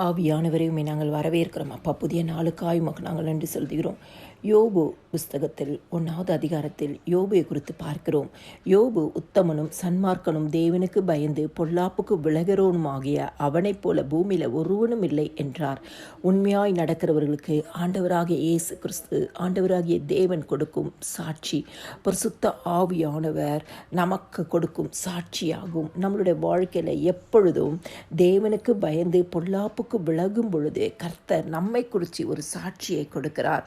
ஆவியானவரையுமே நாங்கள் வரவேற்கிறோம் அப்பா. புதிய நாளுக்காய் உமக்கு நாங்கள் நன்றி செலுத்துகிறோம். யோபு புஸ்தகத்தில் 1வது அதிகாரத்தில் யோபுவை குறித்து பார்க்கிறோம். யோபு உத்தமனும் சன்மார்க்கனும் தேவனுக்கு பயந்து பொல்லாப்புக்கு விலகிறோனுமாகிய அவனைப் போல பூமியில் ஒருவனும் இல்லை என்றார். உண்மையாய் நடக்கிறவர்களுக்கு ஆண்டவராகிய இயேசு கிறிஸ்து, ஆண்டவராகிய தேவன் கொடுக்கும் சாட்சி, பரிசுத்த ஆவியானவர் நமக்கு கொடுக்கும் சாட்சியாகும். நம்மளுடைய வாழ்க்கையில் எப்பொழுதும் தேவனுக்கு பயந்து பொல்லாப்புக்கு விலகும் பொழுது கர்த்தர் நம்மை குறித்து ஒரு சாட்சியை கொடுக்கிறார்.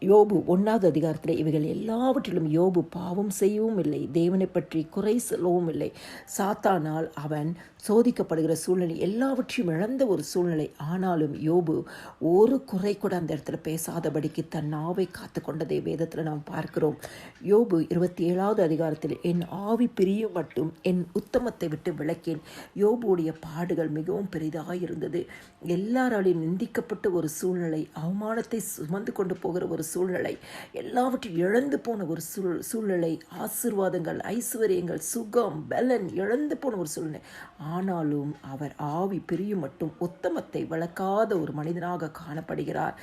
யோபு 1வது அதிகாரத்தில் இவைகள் எல்லாவற்றிலும் யோபு பாவம் செய்யவும் இல்லை, தேவனை பற்றி குறை சொல்லவும் இல்லை. சாத்தானால் அவன் சோதிக்கப்படுகிற சூழ்நிலை, எல்லாவற்றையும் இழந்த ஒரு சூழ்நிலை. ஆனாலும் யோபு ஒரு குறை கூட அந்த இடத்துல பேசாதபடிக்கு தன் நாவை காத்து கொண்டதை வேதத்தில் நாம் பார்க்கிறோம். யோபு 27வது அதிகாரத்தில் என் ஆவி பிரியும் மட்டும் என் உத்தமத்தை விட்டு விளக்கேன். யோபுடைய பாடுகள் மிகவும் பெரிதாக இருந்தது. எல்லாராலையும் நிந்திக்கப்பட்ட ஒரு சூழ்நிலை, அவமானத்தை சுமந்து கொண்டு போகிற ஒரு சூழ்நிலை, எல்லாவற்றையும் இழந்து போன ஒரு சூழ்நிலை, ஆசீர்வாதங்கள், ஐஸ்வர்யங்கள், சுகம், பலன் இழந்து போன ஒரு சூழ்நிலை. ஆனாலும் அவர் ஆவி பிரியும் மட்டும் உத்தமத்தை வளர்க்காத ஒரு மனிதனாக காணப்படுகிறார்.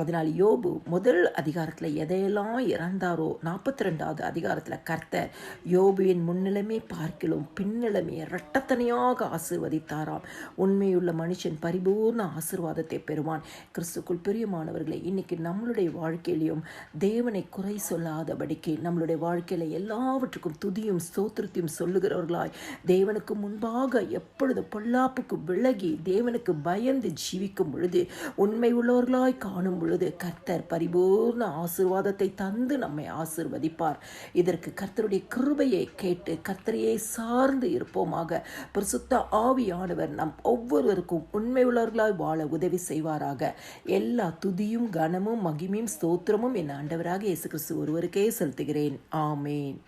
அதனால் யோபு முதல் அதிகாரத்தில் எதையெல்லாம் இறந்தாரோ 42வது அதிகாரத்தில் கர்த்தர் யோபுவின் முன்னிலைமை பார்க்கிலும் பின்னிலைமை இரட்டத்தனையாக ஆசீர்வதித்தாராம். உண்மையுள்ள மனுஷன் பரிபூர்ண ஆசீர்வாதத்தை பெறுவான். கிறிஸ்துக்குள் பிரியமானவர்களை, இன்னைக்கு நம்மளுடைய வாழ்க்கையிலையும் தேவனை குறை சொல்லாதபடிக்கு நம்மளுடைய வாழ்க்கையில எல்லாவற்றுக்கும் துதியும் ஸ்தோத்திரத்தையும் சொல்லுகிறவர்களாய் தேவனுக்கு முன்பாக எப்பொழுது பொல்லாப்புக்கு விலகி தேவனுக்கு பயந்து ஜீவிக்கும் பொழுது, உண்மை உள்ளவர்களாய் காணும் பொழுது கர்த்தர் பரிபூர்ண ஆசீர்வாதத்தை தந்து நம்மை ஆசீர்வதிப்பார். இதற்கு கர்த்தருடைய கிருபையை கேட்டு கர்த்தரையே சார்ந்து இருப்போமாக. பரிசுத்த ஆவியானவர் நம் ஒவ்வொருவருக்கும் உண்மை உள்ளவர்களாய் வாழ உதவி செய்வாராக. எல்லா துதியும் கனமும் மகிமையும் ஸ்தோத்திரமும் என் ஆண்டவராக இயேசு கிறிஸ்து ஒருவருக்கே செலுத்துகிறேன். ஆமேன்.